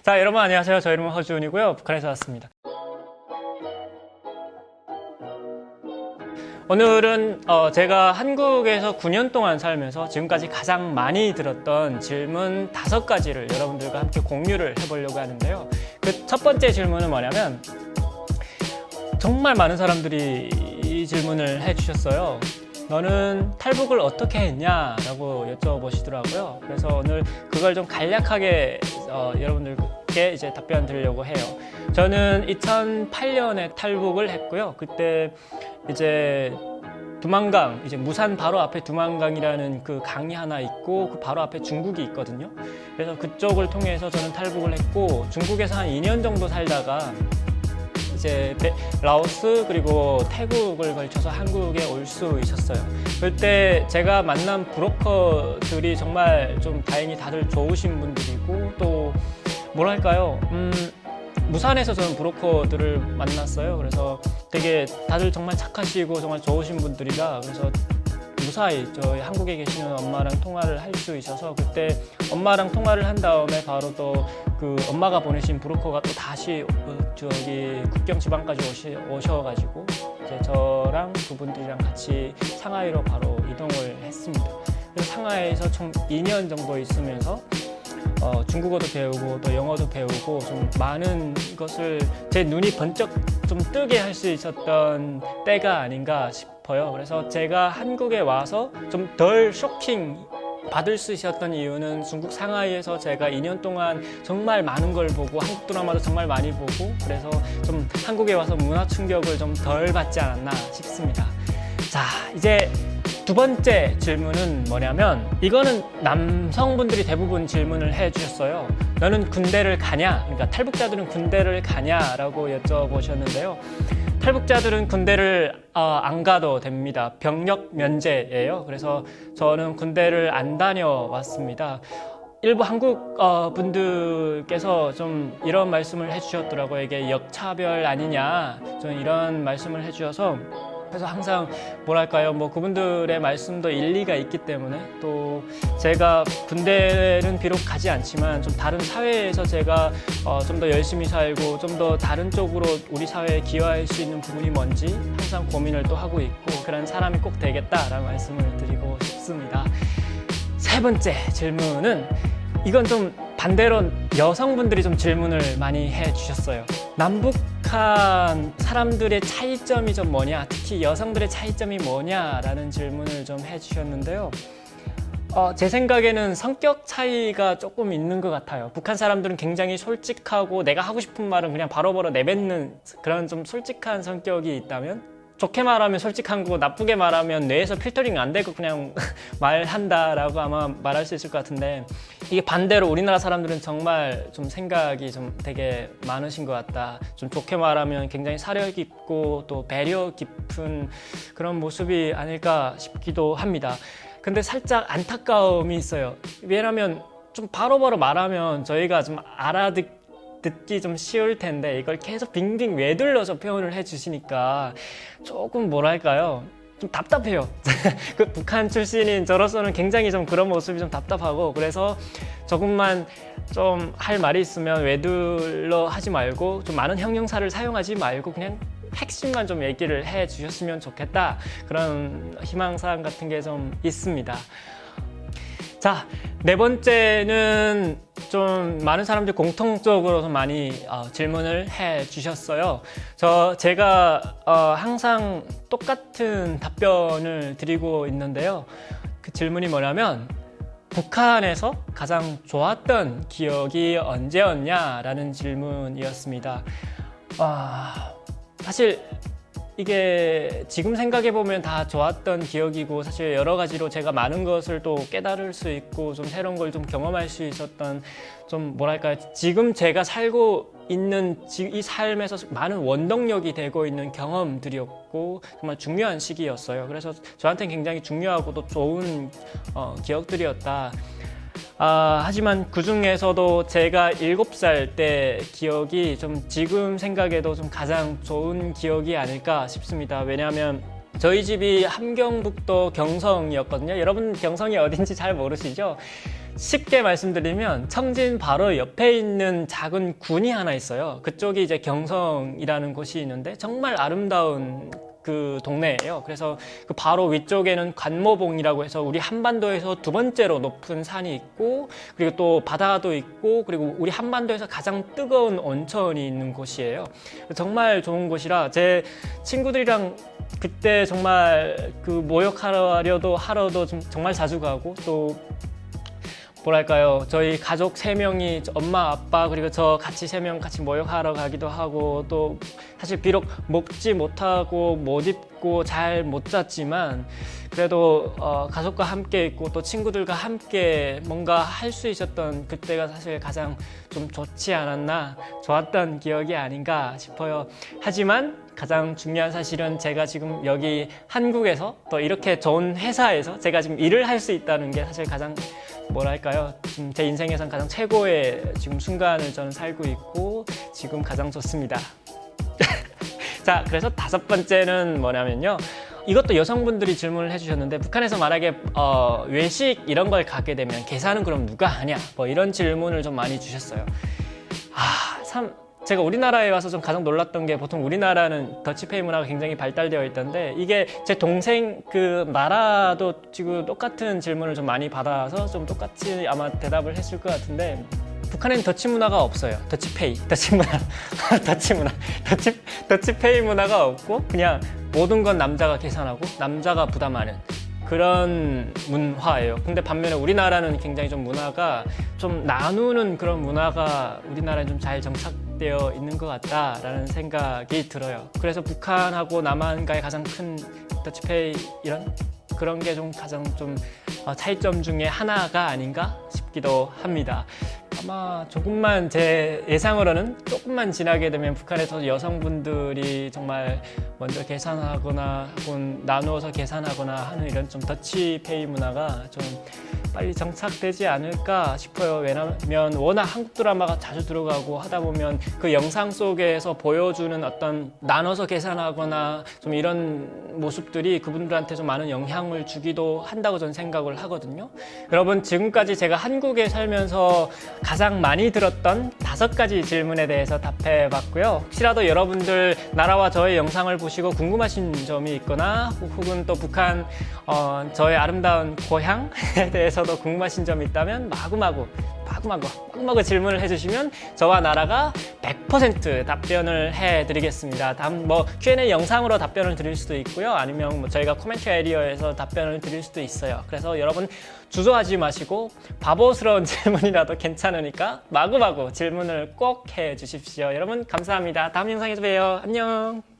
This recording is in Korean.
자, 여러분 안녕하세요. 저 이름은 허준이고요. 북한에서 왔습니다. 오늘은 제가 한국에서 9년 동안 살면서 지금까지 가장 많이 들었던 질문 5가지를 여러분들과 함께 공유를 해보려고 하는데요. 그 첫 번째 질문은 뭐냐면 정말 많은 사람들이 이 질문을 해주셨어요. 너는 탈북을 어떻게 했냐? 라고 여쭤보시더라고요. 그래서 오늘 그걸 좀 간략하게 여러분들께 이제 답변 드리려고 해요. 저는 2008년에 탈북을 했고요. 그때 이제 두만강, 이제 무산 바로 앞에 두만강이라는 그 강이 하나 있고 그 바로 앞에 중국이 있거든요. 그래서 그쪽을 통해서 저는 탈북을 했고 중국에서 한 2년 정도 살다가 이제 라오스 그리고 태국을 걸쳐서 한국에 올 수 있었어요. 그때 제가 만난 브로커들이 정말 좀 다행히 다들 좋으신 분들이고 또 뭐랄까요, 무산에서 저는 브로커들을 만났어요. 그래서 되게 다들 정말 착하시고 정말 좋으신 분들이라 그래서 무사히 저희 한국에 계시는 엄마랑 통화를 할 수 있어서 그때 엄마랑 통화를 한 다음에 바로 또 그 엄마가 보내신 브로커가 또 다시 저기 국경 지방까지 오셔가지고 이제 저랑 그분들이랑 같이 상하이로 바로 이동을 했습니다. 그래서 상하이에서 총 2년 정도 있으면서 중국어도 배우고 또 영어도 배우고 좀 많은 것을 제 눈이 번쩍 좀 뜨게 할 수 있었던 때가 아닌가 싶어요. 그래서 제가 한국에 와서 좀 덜 쇼킹 받을 수 있었던 이유는 중국 상하이에서 제가 2년 동안 정말 많은 걸 보고 한국 드라마도 정말 많이 보고 그래서 좀 한국에 와서 문화 충격을 좀 덜 받지 않았나 싶습니다. 자, 이제 두 번째 질문은 뭐냐면 이거는 남성분들이 대부분 질문을 해주셨어요. 너는 군대를 가냐? 그러니까 탈북자들은 군대를 가냐라고 여쭤보셨는데요. 탈북자들은 군대를 안 가도 됩니다. 병력 면제예요. 그래서 저는 군대를 안 다녀왔습니다. 일부 한국 분들께서 좀 이런 말씀을 해주셨더라고요. 이게 역차별 아니냐, 좀 이런 말씀을 해주셔서 그래서 항상 뭐랄까요, 뭐 그분들의 말씀도 일리가 있기 때문에 또 제가 군대는 비록 가지 않지만 좀 다른 사회에서 제가 좀 더 열심히 살고 좀 더 다른 쪽으로 우리 사회에 기여할 수 있는 부분이 뭔지 항상 고민을 또 하고 있고 그런 사람이 꼭 되겠다라는 말씀을 드리고 싶습니다. 세 번째 질문은 이건 좀 반대로 여성분들이 좀 질문을 많이 해주셨어요. 남북한 사람들의 차이점이 좀 뭐냐, 특히 여성들의 차이점이 뭐냐라는 질문을 좀 해주셨는데요. 제 생각에는 성격 차이가 조금 있는 것 같아요. 북한 사람들은 굉장히 솔직하고 내가 하고 싶은 말은 그냥 바로바로 내뱉는 그런 좀 솔직한 성격이 있다면 좋게 말하면 솔직한 거고 나쁘게 말하면 뇌에서 필터링 안 되고 그냥 말한다라고 아마 말할 수 있을 것 같은데 이게 반대로 우리나라 사람들은 정말 좀 생각이 좀 되게 많으신 것 같다. 좀 좋게 말하면 굉장히 사려 깊고 또 배려 깊은 그런 모습이 아닐까 싶기도 합니다. 근데 살짝 안타까움이 있어요. 왜냐면 좀 바로바로 말하면 저희가 좀 듣기 좀 쉬울 텐데 이걸 계속 빙빙 외둘러서 표현을 해주시니까 조금 뭐랄까요, 좀 답답해요. 그 북한 출신인 저로서는 굉장히 좀 그런 모습이 좀 답답하고 그래서 조금만 좀 할 말이 있으면 외둘러 하지 말고 좀 많은 형용사를 사용하지 말고 그냥 핵심만 좀 얘기를 해 주셨으면 좋겠다, 그런 희망사항 같은 게 좀 있습니다. 자, 네 번째는 좀 많은 사람들이 공통적으로 좀 많이 질문을 해 주셨어요. 제가 항상 똑같은 답변을 드리고 있는데요. 그 질문이 뭐냐면 북한에서 가장 좋았던 기억이 언제였냐라는 질문이었습니다. 사실 이게 지금 생각해보면 다 좋았던 기억이고 사실 여러 가지로 제가 많은 것을 또 깨달을 수 있고 좀 새로운 걸 좀 경험할 수 있었던 좀 뭐랄까요, 지금 제가 살고 있는 이 삶에서 많은 원동력이 되고 있는 경험들이었고 정말 중요한 시기였어요. 그래서 저한테는 굉장히 중요하고 또 좋은 기억들이었다. 하지만 그 중에서도 제가 7살 때 기억이 좀 지금 생각해도 좀 가장 좋은 기억이 아닐까 싶습니다. 왜냐하면 저희 집이 함경북도 경성이었거든요. 여러분 경성이 어딘지 잘 모르시죠? 쉽게 말씀드리면 청진 바로 옆에 있는 작은 군이 하나 있어요. 그쪽이 이제 경성이라는 곳이 있는데 정말 아름다운 그 동네예요. 그래서 그 바로 위쪽에는 관모봉이라고 해서 우리 한반도에서 두 번째로 높은 산이 있고, 그리고 또 바다도 있고, 그리고 우리 한반도에서 가장 뜨거운 온천이 있는 곳이에요. 정말 좋은 곳이라 제 친구들이랑 그때 정말 그 모욕하려도 하러도 정말 자주 가고, 또 뭐랄까요, 저희 가족 3명이 엄마, 아빠 그리고 저 같이 3명 같이 모욕하러 가기도 하고, 또 사실 비록 먹지 못하고 못 입고 잘 못 잤지만 그래도 가족과 함께 있고 또 친구들과 함께 뭔가 할 수 있었던 그때가 사실 가장 좀 좋지 않았나, 좋았던 기억이 아닌가 싶어요. 하지만 가장 중요한 사실은 제가 지금 여기 한국에서 또 이렇게 좋은 회사에서 제가 지금 일을 할 수 있다는 게 사실 가장 뭐랄까요, 지금 제 인생에선 가장 최고의 지금 순간을 저는 살고 있고 지금 가장 좋습니다. 자, 그래서 5번째는 뭐냐면요, 이것도 여성분들이 질문을 해주셨는데, 북한에서 만약에 외식 이런 걸 가게 되면 계산은 그럼 누가 하냐, 뭐 이런 질문을 좀 많이 주셨어요. 제가 우리나라에 와서 좀 가장 놀랐던 게, 보통 우리나라는 더치페이 문화가 굉장히 발달되어 있던데, 이게 제 동생 그 나라도 지금 똑같은 질문을 좀 많이 받아서 좀 똑같이 아마 대답을 했을 것 같은데, 북한에는 더치 문화가 없어요. 더치 문화, 더치페이 문화가 없고 그냥 모든 건 남자가 계산하고 남자가 부담하는 그런 문화예요. 근데 반면에 우리나라는 굉장히 좀 문화가 좀 나누는 그런 문화가 우리나라에 좀 잘 정착되어 있는 것 같다라는 생각이 들어요. 그래서 북한하고 남한과의 가장 큰 더치페이 이런 그런 게 좀 가장 좀 차이점 중에 하나가 아닌가 싶기도 합니다. 아마 조금만 제 예상으로는 조금만 지나게 되면 북한에서 여성분들이 정말 먼저 계산하거나 혹은 나누어서 계산하거나 하는 이런 좀 더치페이 문화가 좀 빨리 정착되지 않을까 싶어요. 왜냐면 워낙 한국 드라마가 자주 들어가고 하다 보면 그 영상 속에서 보여주는 어떤 나눠서 계산하거나 좀 이런 모습들이 그분들한테 좀 많은 영향을 주기도 한다고 저는 생각을 하거든요. 여러분, 지금까지 제가 한국에 살면서 가장 많이 들었던 5가지 질문에 대해서 답해봤고요. 혹시라도 여러분들 나라와 저의 영상을 보시고 궁금하신 점이 있거나 혹은 또 북한 저의 아름다운 고향에 대해서도 궁금하신 점이 있다면 마구마구 질문을 해주시면 저와 나라가 100% 답변을 해드리겠습니다. 다음 뭐 Q&A 영상으로 답변을 드릴 수도 있고요. 아니면 뭐 저희가 코멘트 에리어에서 답변을 드릴 수도 있어요. 그래서 여러분 주저하지 마시고 바보스러운 질문이라도 괜찮으니까 마구마구 질문을 꼭 해주십시오. 여러분 감사합니다. 다음 영상에서 봬요. 안녕.